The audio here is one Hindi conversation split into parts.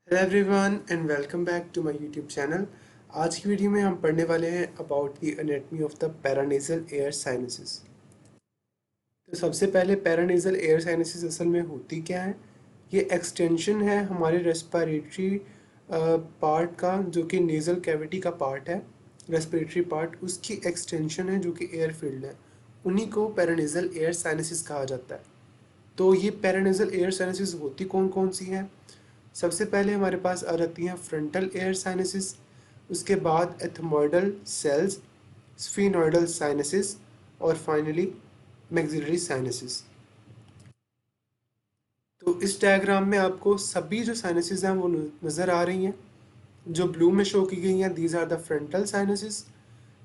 Hello everyone and welcome back to my YouTube channel. आज की वीडियो में हम पढ़ने वाले हैं about the anatomy of the paranasal air sinuses. तो सबसे पहले पैरानेजल एयर साइनसेस असल में होती क्या है। ये एक्सटेंशन है हमारे रेस्पिरेटरी पार्ट का, जो कि नेज़ल कैविटी का पार्ट है। रेस्पिरेटरी पार्ट उसकी एक्सटेंशन है जो कि एयर फील्ड है। उन्हीं को पैरानेजल एयर साइनसेस कहा जाता है। तो ये पैरानेजल एयर साइनसेस होती कौन कौन सी हैं। सबसे पहले हमारे पास आ जाती हैं फ्रंटल एयर साइनसेस, उसके बाद एथमोइडल सेल्स, स्फीनोइडल साइनसेस और फाइनली मैक्सिलरी साइनसेस। तो इस डायग्राम में आपको सभी जो साइनसेस हैं वो नज़र आ रही हैं। जो ब्लू में शो की गई हैं these are the frontal sinuses,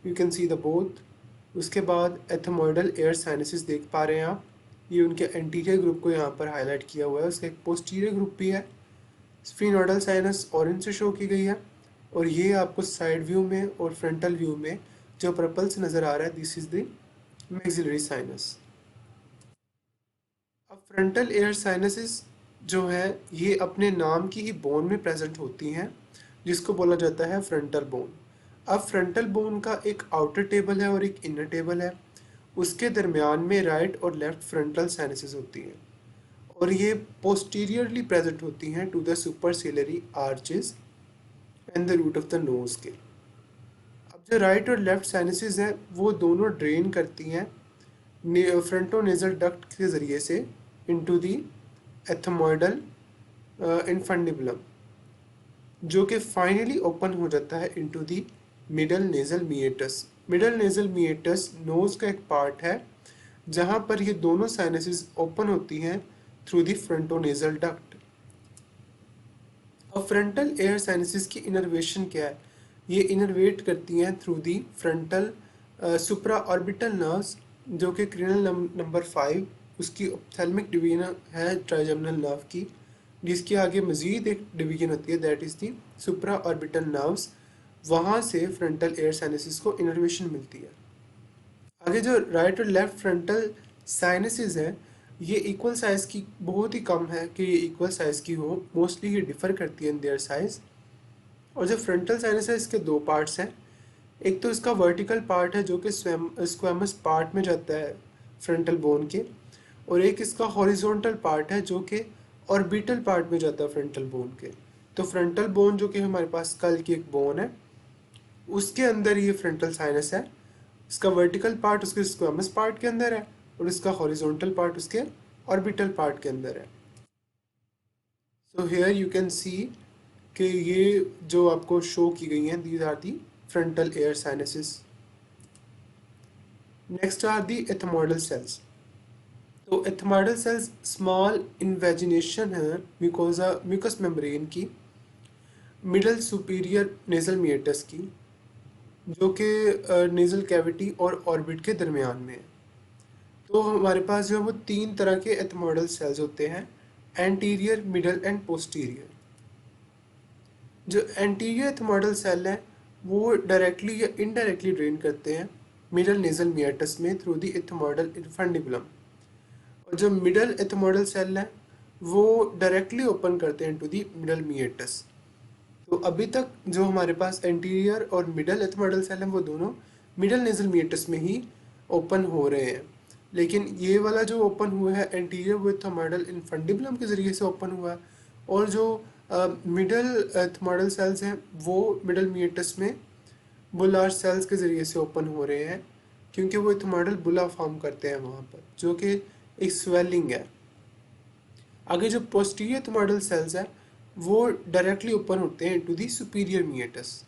you can see the both. उसके बाद एथमोइडल एयर साइनसेस देख पा रहे हैं आप, ये उनके एंटीरियर ग्रुप को यहाँ पर हाईलाइट किया हुआ है। उसका एक पोस्टीरियर ग्रुप भी है। स्फीनोइडल साइनस ऑरेंज से शो की गई है और ये आपको साइड व्यू में और फ्रंटल व्यू में जो पर्पल से नज़र आ रहा है this is the maxillary sinus. अब फ्रंटल एयर साइनसेस जो है ये अपने नाम की ही बोन में प्रेजेंट होती हैं, जिसको बोला जाता है फ्रंटल बोन। अब फ्रंटल बोन का एक आउटर टेबल है और एक इनर टेबल है। उसके दरमियान में राइट और लेफ्ट फ्रंटल साइनसेस होती हैं और ये पोस्टीरियरली प्रेजेंट होती हैं to the superciliary arches and the root of the nose के। अब जो राइट और लेफ्ट साइनसेस हैं वो दोनों ड्रेन करती हैं फ्रंटोनेजल डक्ट के ज़रिए से इनटू द एथमोइडल इनफंडिबुलम, जो कि फाइनली ओपन हो जाता है into the middle nasal meatus. Middle nasal meatus nose का एक पार्ट है जहाँ पर ये दोनों साइनसेस ओपन होती हैं थ्रू द फ्रंटोनेजल डक्ट। अब फ्रंटल एयर साइनसेस की इनर्वेशन क्या है। ये इनर्वेट करती हैं through the frontal supra orbital nerves, जो कि क्रिनल नंबर 5 उसकी ऑप्थेल्मिक डिवीजन है ट्राइजेमिनल नर्व की, जिसके आगे मजीद एक डिवीजन होती है that is the supra orbital nerves. वहाँ से फ्रंटल एयर साइनसेस को इनर्वेशन मिलती है। आगे जो राइट और लेफ्ट फ्रंटल साइनसेस हैं ये इक्वल साइज़ की बहुत ही कम है कि ये इक्वल साइज़ की हो, मोस्टली ये डिफ़र करती है इन देयर साइज़। और जो फ्रंटल साइनस है इसके दो पार्ट्स हैं। एक तो इसका वर्टिकल पार्ट है जो कि स्क्वेमस पार्ट में जाता है फ्रंटल बोन के, और एक इसका हॉरिजॉन्टल पार्ट है जो कि ऑर्बिटल पार्ट में जाता है फ्रंटल बोन के। तो फ्रंटल बोन जो कि हमारे पास स्कल की एक बोन है उसके अंदर ये फ्रंटल साइनस है। इसका वर्टिकल पार्ट उसके स्क्वेमस पार्ट के अंदर है और इसका हॉरिजॉन्टल पार्ट उसके ऑर्बिटल पार्ट के अंदर है। So here you can see कि ये जो आपको शो की गई हैं these are the frontal air sinuses. Next are the ethmoidal cells. तो एथमोइडल सेल्स स्मॉल इन्वेजिनेशन है म्यूकोजा म्यूकस मेम्ब्रेन की मिडल सुपीरियर नेजल मिएटस की, जो कि नेजल कैविटी और ऑर्बिट के दरमियान में है। तो हमारे पास जो है वो तीन तरह के एथमोइडल सेल्स होते हैं, एंटीरियर मिडल एंड पोस्टीरियर। जो एंटीरियर एथमोइडल सेल हैं वो डायरेक्टली या इनडायरेक्टली ड्रेन करते हैं मिडल नेजल मियाटस में थ्रू द एथमोइडल इन्फंडिबुलम, और जो मिडल एथमोइडल सेल हैं वो डायरेक्टली ओपन करते हैं टू द मिडल मियाटस। तो अभी तक जो हमारे पास एंटीरियर और मिडल एथमोइडल सेल हैं वो दोनों मिडल नेजल मियाटस में ही ओपन हो रहे हैं, लेकिन ये वाला जो ओपन हुआ है एंटीरियर वो एथमोइडल इन्फंडिबुलम के ज़रिए से ओपन हुआ है, और जो मिडल एथमोइडल सेल्स हैं वो मिडल मियाटस में बुलार सेल्स के ज़रिए से ओपन हो रहे हैं, क्योंकि वो एथमोइडल बुला फॉर्म करते हैं वहाँ पर, जो कि एक स्वेलिंग है। आगे जो पोस्टीरियर एथमोइडल सेल्स हैं वो डायरेक्टली ओपन होते हैं टू दी सुपीरियर मियाटस।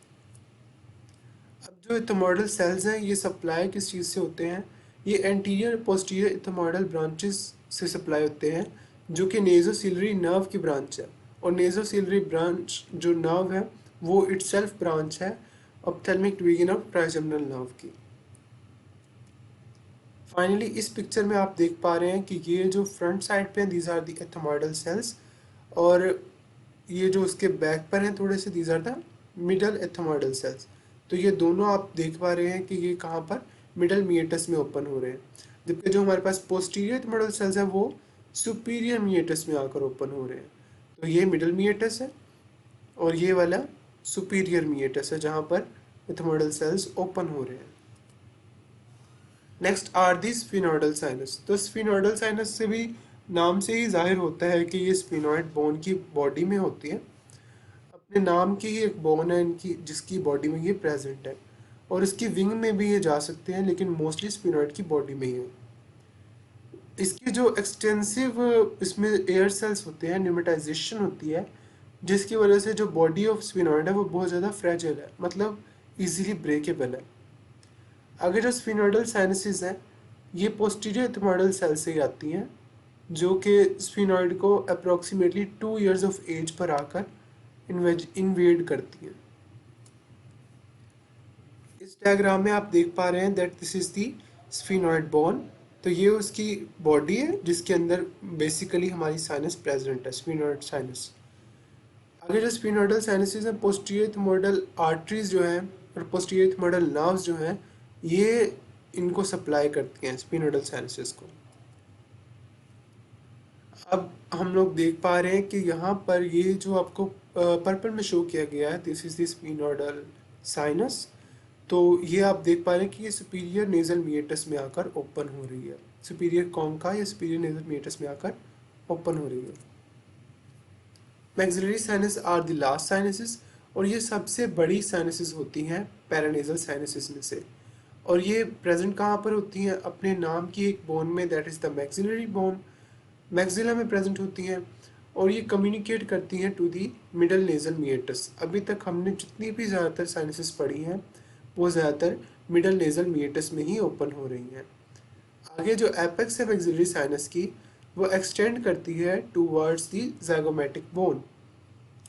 अब जो एथमोइडल सेल्स हैं ये सप्लाई किस चीज़ से होते हैं। ये एंटीरियर पोस्टीरियर एथमोइडल ब्रांचेस से सप्लाई होते हैं, जो कि नेज़ोसिलरी नर्व की ब्रांच है, और नेज़ोसिलरी ब्रांच जो नर्व है वो इटसेल्फ ब्रांच है ophthalmic division of trigeminal nerve की। फाइनली इस पिक्चर में आप देख पा रहे हैं कि ये जो फ्रंट साइड पे हैं these are the ethmoidal cells, और ये जो उसके बैक पर हैं थोड़े से these are the middle ethmoidal cells. तो ये दोनों आप देख पा रहे हैं कि ये कहाँ पर मिडल मिएटस में ओपन हो रहे हैं, जबकि जो हमारे पास पोस्टीरियर एथमोइडल सेल्स हैं वो सुपीरियर मिएटस में आकर ओपन हो रहे हैं। तो ये मिडल मिएटस है और ये वाला सुपीरियर मीएटस है जहाँ पर इथमोइडल सेल्स ओपन हो रहे हैं। Next are the sphenoidal sinus. तो स्फिनोइडल साइनस से भी नाम से ही जाहिर होता है कि ये स्फिनोइड बोन की बॉडी में होती है। अपने नाम की ही एक बोन है इनकी जिसकी बॉडी में ये प्रेजेंट है, और इसकी विंग में भी ये जा सकते हैं, लेकिन मोस्टली स्फिनोइड की बॉडी में ही है। इसकी जो एक्सटेंसिव इसमें एयर सेल्स होते हैं, न्यूमेटाइजेशन होती है, जिसकी वजह से जो बॉडी ऑफ स्फिनोइड है वो बहुत ज़्यादा फ्रेजाइल है, मतलब इजीली ब्रेकेबल है। आगे जो स्फिनोइडल साइनसेस हैं ये पोस्टीरियर इथमोइडल सेल से ही आती हैं, जो कि स्फिनोइड को approximately 2 years of as per आकर इन्वेड करती हैं। इस डायग्राम में आप देख पा रहे हैं that this is the sphenoid bone. तो ये उसकी बॉडी है जिसके अंदर बेसिकली हमारी साइनस प्रेजेंट है, स्फिनोइड साइनस। आगे जो स्फिनोइडल साइनसेस हैं, पोस्टीरियर इथमोइडल आर्टरीज जो हैं और पोस्टीरियर इथमोइडल नर्व्स जो हैं, ये इनको सप्लाई करती हैं स्फिनोइडल साइनसेस को। अब हम लोग देख पा रहे हैं कि यहाँ पर ये जो आपको पर्पल में शो किया गया है, दिस इज द स्फिनोइडल साइनस। तो ये आप देख पा रहे हैं कि ये सुपीरियर नेजल मीएटस में आकर ओपन हो रही है, सुपीरियर कॉन्का या सुपीरियर नेजल मीएटस में आकर ओपन हो रही है। Maxillary sinus are the last sinuses, और ये सबसे बड़ी साइनसेस होती हैं पैरानेजल साइनसेस में से। और ये प्रेजेंट कहाँ पर होती हैं? अपने नाम की एक बोन में, that is the maxillary bone, maxilla में प्रेजेंट होती हैं, और ये कम्युनिकेट करती हैं टू दी मिडल नेजल मीएटस। अभी तक हमने जितनी भी ज़्यादातर साइनसेस पढ़ी हैं वो ज़्यादातर मिडल नेजल मीएटस में ही ओपन हो रही हैं। आगे जो एपेक्स है मैक्सिलरी साइनस की, वो एक्सटेंड करती है टूवर्ड्स दी ज़ाइगोमैटिक बोन,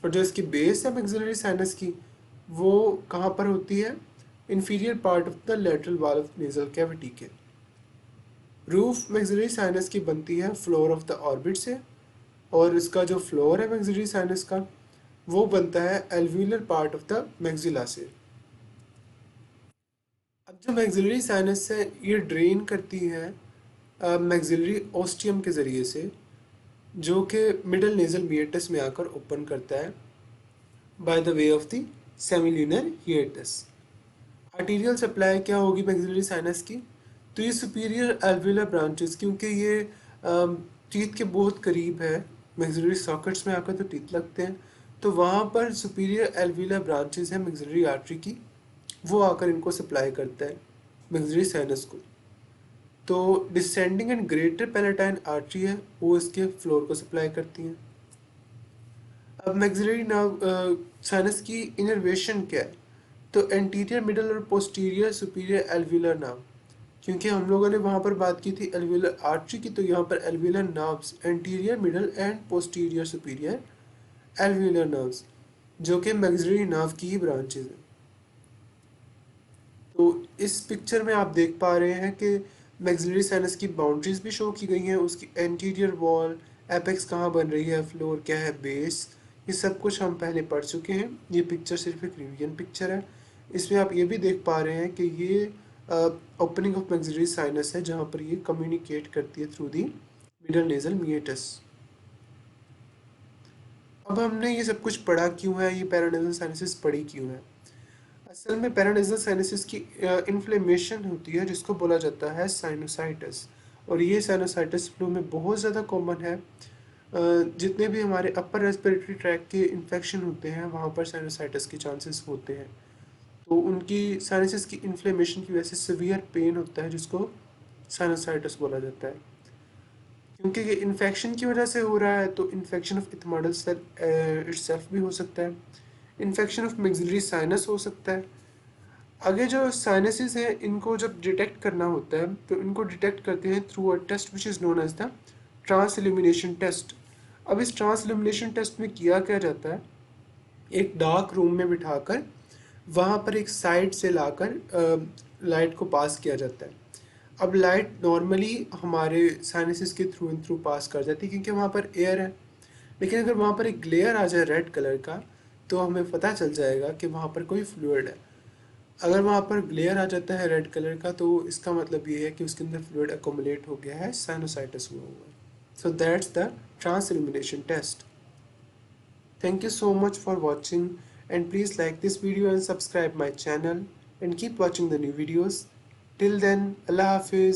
और जो इसकी बेस है मैक्सिलरी साइनस की, वो कहाँ पर होती है? Inferior part of the lateral wall of nasal cavity के। रूफ मैक्सिलरी साइनस की बनती है फ्लोर ऑफ द ऑर्बिट से, और इसका जो फ्लोर है मैक्सिलरी साइनस का वो बनता है alveolar part of the maxilla से। अब जो मैक्सिलरी साइनस है ये ड्रेन करती है मैक्सिलरी ओस्टियम के ज़रिए से, जो कि मिडल नेजल मीएटस में आकर ओपन करता है by the way of the semilunar hiatus. Arterial supply क्या होगी मैक्सिलरी साइनस की? तो ये सुपीरियर एल्व्यूलर ब्रांचेस, क्योंकि ये टीथ के बहुत करीब है, मैक्सिलरी सॉकेट्स में आकर तो टीथ लगते हैं, तो वहाँ पर सुपीरियर एल्व्यूलर ब्रांचेस हैं मैक्सिलरी आर्टरी की, वो आकर इनको सप्लाई करता है मैक्सिलरी साइनस को। तो descending and greater palatine artery है वो इसके फ्लोर को सप्लाई करती हैं। अब मैक्सिलरी नर्व साइनस की इनर्वेशन क्या है? तो एंटीरियर, मिडल और पोस्टीरियर सुपीरियर एल्व्यूलर नर्व, क्योंकि हम लोगों ने वहाँ पर बात की थी एल्व्यूलर आर्टरी की, तो यहाँ पर alveolar nerves anterior, middle and posterior superior alveolar nerves, जो कि मैक्सिलरी नर्व की ही ब्रांचेज हैं। तो इस पिक्चर में आप देख पा रहे हैं कि मैक्सिलरी साइनस की बाउंड्रीज भी शो की गई हैं, उसकी एंटीरियर वॉल, एपेक्स कहाँ बन रही है, फ्लोर क्या है, बेस, ये सब कुछ हम पहले पढ़ चुके हैं। ये पिक्चर सिर्फ एक रिवीजन पिक्चर है। इसमें आप ये भी देख पा रहे हैं कि ये ओपनिंग ऑफ मैक्सिलरी साइनस है जहाँ पर ये कम्युनिकेट करती है थ्रू दी मिडल नेजल मीएटस। अब हमने ये सब कुछ पढ़ा क्यों है, ये पैरानेजल साइनसेस पढ़ी क्यों है? असल में पैरानेजल साइनसेस की इन्फ्लेमेशन होती है जिसको बोला जाता है साइनोसाइटिस, और ये साइनोसाइटिस फ्लू में बहुत ज़्यादा कॉमन है। जितने भी हमारे अपर रेस्पिरेटरी ट्रैक के इन्फेक्शन होते हैं वहाँ पर साइनोसाइटिस के चांसेस होते हैं। तो उनकी साइनसेस की इन्फ्लेमेशन की वजह से सीवियर पेन होता है जिसको साइनोसाइटिस बोला जाता है। क्योंकि ये इन्फेक्शन की वजह से हो रहा है तो infection of ethmoidal cell itself भी हो सकता है, इन्फेक्शन ऑफ मैक्सिलरी साइनस हो सकता है। आगे जो साइनसेस हैं इनको जब डिटेक्ट करना होता है तो इनको डिटेक्ट करते हैं through a test which is known as the transillumination test. अब इस ट्रांस इल्यूमिनेशन टेस्ट में किया क्या जाता है, एक डार्क रूम में बिठाकर वहाँ पर एक साइड से लाकर लाइट को पास किया जाता है। अब लाइट नॉर्मली हमारे साइनसेस के थ्रू एंड थ्रू पास कर जाती है क्योंकि वहाँ पर एयर है, लेकिन अगर वहाँ पर एक ग्लेयर आ जाए रेड कलर का तो हमें पता चल जाएगा कि वहाँ पर कोई फ्लूइड है। अगर वहाँ पर ग्लेयर आ जाता है रेड कलर का तो इसका मतलब ये है कि उसके अंदर फ्लूइड अकोमुलेट हो गया है, साइनोसाइटिस हुआ हुआ है। So that's the transillumination test. Thank you so much for watching, and please like this video and subscribe my channel and keep watching the new videos. Till then, Allah Hafiz.